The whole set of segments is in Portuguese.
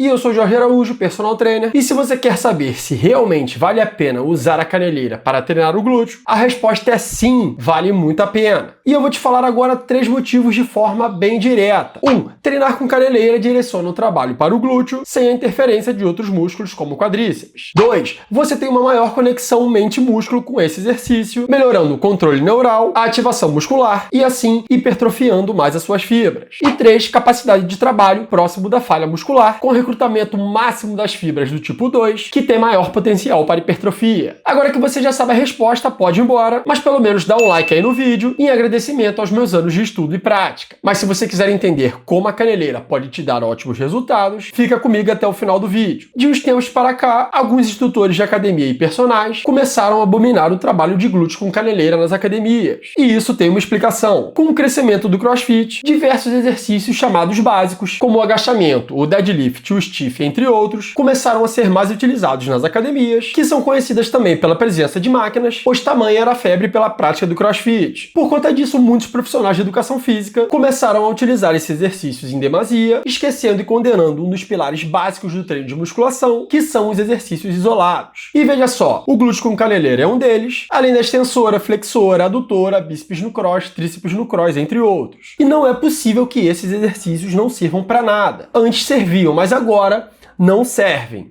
E eu sou Jorge Araújo, personal trainer, e se você quer saber se realmente vale a pena usar a caneleira para treinar o glúteo, a resposta é sim, vale muito a pena. E eu vou te falar agora 3 motivos de forma bem direta. 1. Treinar com caneleira direciona o trabalho para o glúteo sem a interferência de outros músculos como o quadríceps. 2. Você tem uma maior conexão mente-músculo com esse exercício, melhorando o controle neural, a ativação muscular e assim hipertrofiando mais as suas fibras. E 3. Capacidade de trabalho próximo da falha muscular, com recrutamento máximo das fibras do tipo 2, que tem maior potencial para hipertrofia. Agora que você já sabe a resposta, pode ir embora, mas pelo menos dá um like aí no vídeo em agradecimento aos meus anos de estudo e prática. Mas se você quiser entender como a caneleira pode te dar ótimos resultados, fica comigo até o final do vídeo. De uns tempos para cá, alguns instrutores de academia e personagens começaram a abominar o trabalho de glúteo com caneleira nas academias. E isso tem uma explicação. Com o crescimento do CrossFit, diversos exercícios chamados básicos, como o agachamento, o deadlift, o stiff, entre outros, começaram a ser mais utilizados nas academias, que são conhecidas também pela presença de máquinas, pois tamanha era a febre pela prática do CrossFit. Por conta disso, muitos profissionais de educação física começaram a utilizar esses exercícios em demasia, esquecendo e condenando um dos pilares básicos do treino de musculação, que são os exercícios isolados. E veja só, o glúteo com caneleira é um deles, além da extensora, flexora, adutora, bíceps no cross, tríceps no cross, entre outros. E não é possível que esses exercícios não sirvam para nada. Antes serviam, mas agora não servem.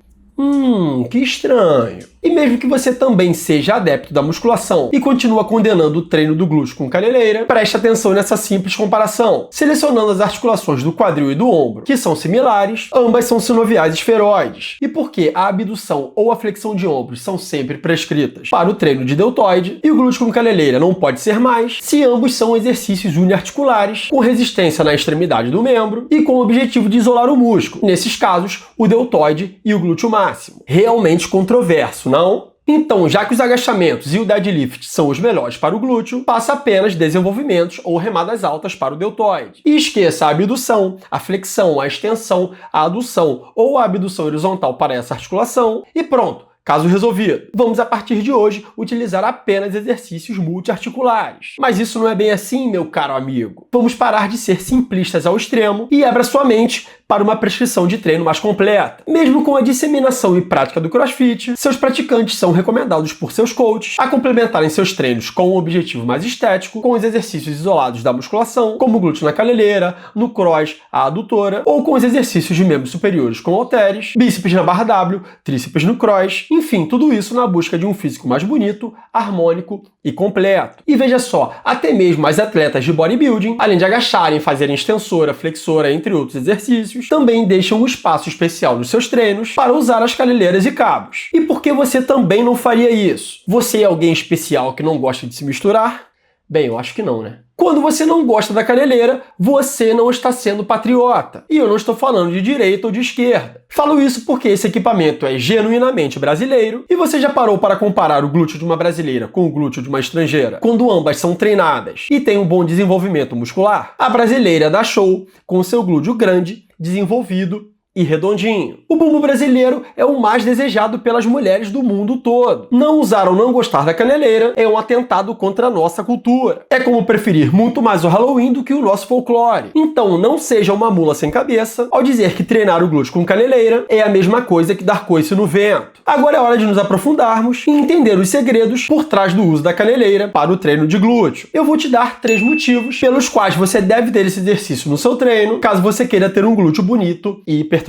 Que estranho. E mesmo que você também seja adepto da musculação e continua condenando o treino do glúteo com caneleira, preste atenção nessa simples comparação. Selecionando as articulações do quadril e do ombro, que são similares, ambas são sinoviais esferoides. E porque a abdução ou a flexão de ombros são sempre prescritas para o treino de deltoide e o glúteo com caneleira não pode ser mais, se ambos são exercícios uniarticulares, com resistência na extremidade do membro e com o objetivo de isolar o músculo, nesses casos, o deltoide e o glúteo máximo. Realmente controverso, não? Então, já que os agachamentos e o deadlift são os melhores para o glúteo, faça apenas desenvolvimentos ou remadas altas para o deltoide. E esqueça a abdução, a flexão, a extensão, a adução ou a abdução horizontal para essa articulação e pronto. Caso resolvido. Vamos, a partir de hoje, utilizar apenas exercícios multiarticulares. Mas isso não é bem assim, meu caro amigo. Vamos parar de ser simplistas ao extremo e abra sua mente para uma prescrição de treino mais completa. Mesmo com a disseminação e prática do CrossFit, seus praticantes são recomendados por seus coaches a complementarem seus treinos com um objetivo mais estético, com os exercícios isolados da musculação, como o glúteo na caneleira, no cross, a adutora, ou com os exercícios de membros superiores com halteres, bíceps na barra W, tríceps no cross, enfim, tudo isso na busca de um físico mais bonito, harmônico e completo. E veja só, até mesmo as atletas de bodybuilding, além de agacharem, fazerem extensora, flexora, entre outros exercícios, também deixam um espaço especial nos seus treinos para usar as caneleiras e cabos. E por que você também não faria isso? Você é alguém especial que não gosta de se misturar? Bem, eu acho que não, né? Quando você não gosta da caneleira, você não está sendo patriota. E eu não estou falando de direita ou de esquerda. Falo isso porque esse equipamento é genuinamente brasileiro e você já parou para comparar o glúteo de uma brasileira com o glúteo de uma estrangeira, quando ambas são treinadas e têm um bom desenvolvimento muscular? A brasileira dá show com o seu glúteo grande, desenvolvido e redondinho. O bumbum brasileiro é o mais desejado pelas mulheres do mundo todo. Não usar ou não gostar da caneleira é um atentado contra a nossa cultura. É como preferir muito mais o Halloween do que o nosso folclore. Então não seja uma mula sem cabeça ao dizer que treinar o glúteo com caneleira é a mesma coisa que dar coice no vento. Agora é hora de nos aprofundarmos e entender os segredos por trás do uso da caneleira para o treino de glúteo. Eu vou te dar 3 motivos pelos quais você deve ter esse exercício no seu treino, caso você queira ter um glúteo bonito e hipertrofiado.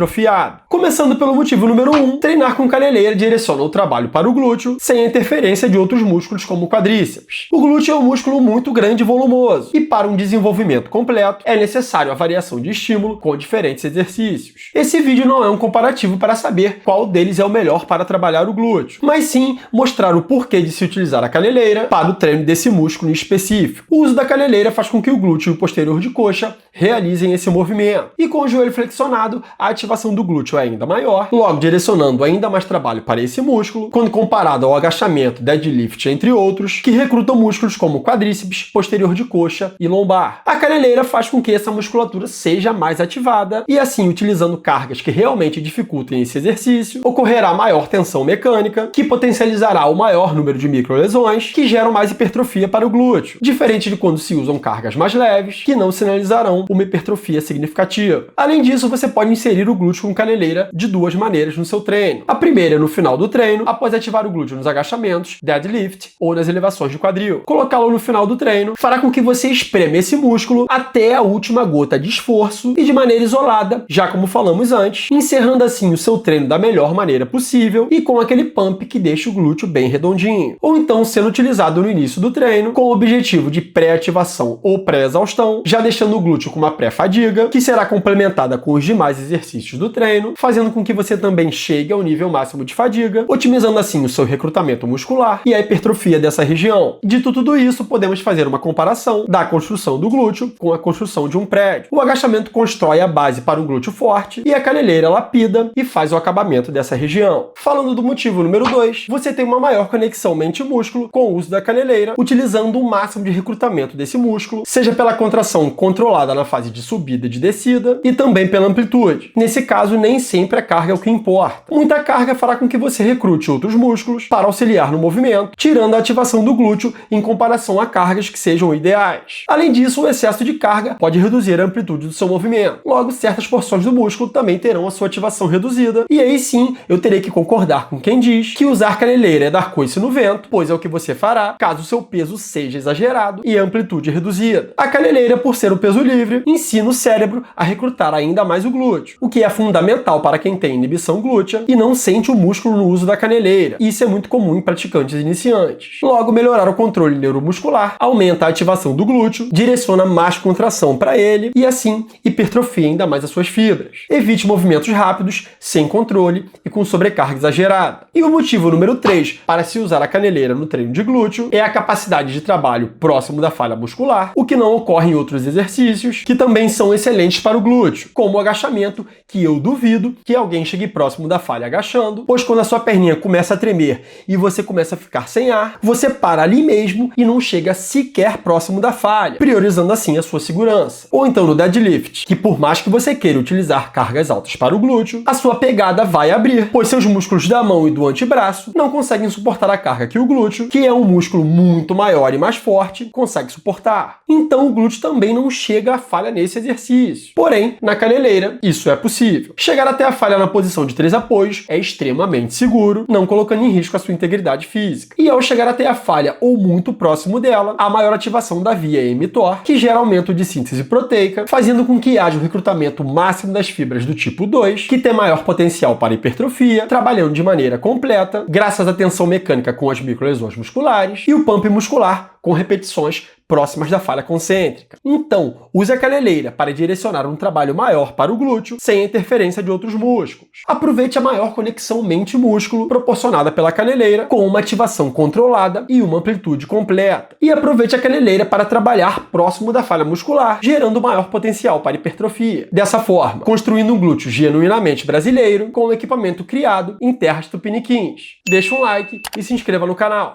Começando pelo motivo número 1, treinar com caneleira direciona o trabalho para o glúteo sem a interferência de outros músculos como o quadríceps. O glúteo é um músculo muito grande e volumoso, e para um desenvolvimento completo é necessário a variação de estímulo com diferentes exercícios. Esse vídeo não é um comparativo para saber qual deles é o melhor para trabalhar o glúteo, mas sim mostrar o porquê de se utilizar a caneleira para o treino desse músculo em específico. O uso da caneleira faz com que o glúteo e o posterior de coxa realizem esse movimento, e com o joelho flexionado, a ativação do glúteo é ainda maior, logo direcionando ainda mais trabalho para esse músculo, quando comparado ao agachamento, deadlift, entre outros, que recrutam músculos como quadríceps, posterior de coxa e lombar. A caneleira faz com que essa musculatura seja mais ativada e assim, utilizando cargas que realmente dificultem esse exercício, ocorrerá maior tensão mecânica, que potencializará o maior número de microlesões, que geram mais hipertrofia para o glúteo, diferente de quando se usam cargas mais leves, que não sinalizarão uma hipertrofia significativa. Além disso, você pode inserir o o glúteo com caneleira de duas maneiras no seu treino. A primeira é no final do treino, após ativar o glúteo nos agachamentos, deadlift ou nas elevações de quadril. Colocá-lo no final do treino fará com que você espreme esse músculo até a última gota de esforço e de maneira isolada, já como falamos antes, encerrando assim o seu treino da melhor maneira possível e com aquele pump que deixa o glúteo bem redondinho. Ou então sendo utilizado no início do treino com o objetivo de pré-ativação ou pré-exaustão, já deixando o glúteo com uma pré-fadiga, que será complementada com os demais exercícios do treino, fazendo com que você também chegue ao nível máximo de fadiga, otimizando assim o seu recrutamento muscular e a hipertrofia dessa região. Dito tudo isso, podemos fazer uma comparação da construção do glúteo com a construção de um prédio. O agachamento constrói a base para um glúteo forte e a caneleira lapida e faz o acabamento dessa região. Falando do motivo número 2, você tem uma maior conexão mente-músculo com o uso da caneleira, utilizando o máximo de recrutamento desse músculo, seja pela contração controlada na fase de subida e de descida e também pela amplitude. Nesse caso, nem sempre a carga é o que importa. Muita carga fará com que você recrute outros músculos para auxiliar no movimento, tirando a ativação do glúteo em comparação a cargas que sejam ideais. Além disso, o excesso de carga pode reduzir a amplitude do seu movimento. Logo, certas porções do músculo também terão a sua ativação reduzida. E aí sim, eu terei que concordar com quem diz que usar caneleira é dar coice no vento, pois é o que você fará caso o seu peso seja exagerado e a amplitude reduzida. A caneleira, por ser o peso livre, ensina o cérebro a recrutar ainda mais o glúteo, o que é fundamental para quem tem inibição glútea e não sente o músculo no uso da caneleira. Isso é muito comum em praticantes iniciantes. Logo, melhorar o controle neuromuscular aumenta a ativação do glúteo, direciona mais contração para ele e assim hipertrofia ainda mais as suas fibras. Evite movimentos rápidos, sem controle e com sobrecarga exagerada. E o motivo número 3 para se usar a caneleira no treino de glúteo é a capacidade de trabalho próximo da falha muscular, o que não ocorre em outros exercícios que também são excelentes para o glúteo, como o agachamento, que eu duvido que alguém chegue próximo da falha agachando, pois quando a sua perninha começa a tremer e você começa a ficar sem ar, você para ali mesmo e não chega sequer próximo da falha, priorizando assim a sua segurança. Ou então no deadlift, que por mais que você queira utilizar cargas altas para o glúteo, a sua pegada vai abrir, pois seus músculos da mão e do antebraço não conseguem suportar a carga que o glúteo, que é um músculo muito maior e mais forte, consegue suportar. Então o glúteo também não chega à falha nesse exercício. Porém, na caneleira, isso é possível. Chegar até a falha na posição de 3 apoios é extremamente seguro, não colocando em risco a sua integridade física. E ao chegar até a falha ou muito próximo dela, há maior ativação da via mTOR, que gera aumento de síntese proteica, fazendo com que haja o recrutamento máximo das fibras do tipo 2, que tem maior potencial para hipertrofia, trabalhando de maneira completa, graças à tensão mecânica com as microlesões musculares, e o pump muscular, com repetições próximas da falha concêntrica. Então, use a caneleira para direcionar um trabalho maior para o glúteo, sem a interferência de outros músculos. Aproveite a maior conexão mente-músculo proporcionada pela caneleira, com uma ativação controlada e uma amplitude completa. E aproveite a caneleira para trabalhar próximo da falha muscular, gerando maior potencial para hipertrofia. Dessa forma, construindo um glúteo genuinamente brasileiro, com o equipamento criado em terras tupiniquins. Deixe um like e se inscreva no canal.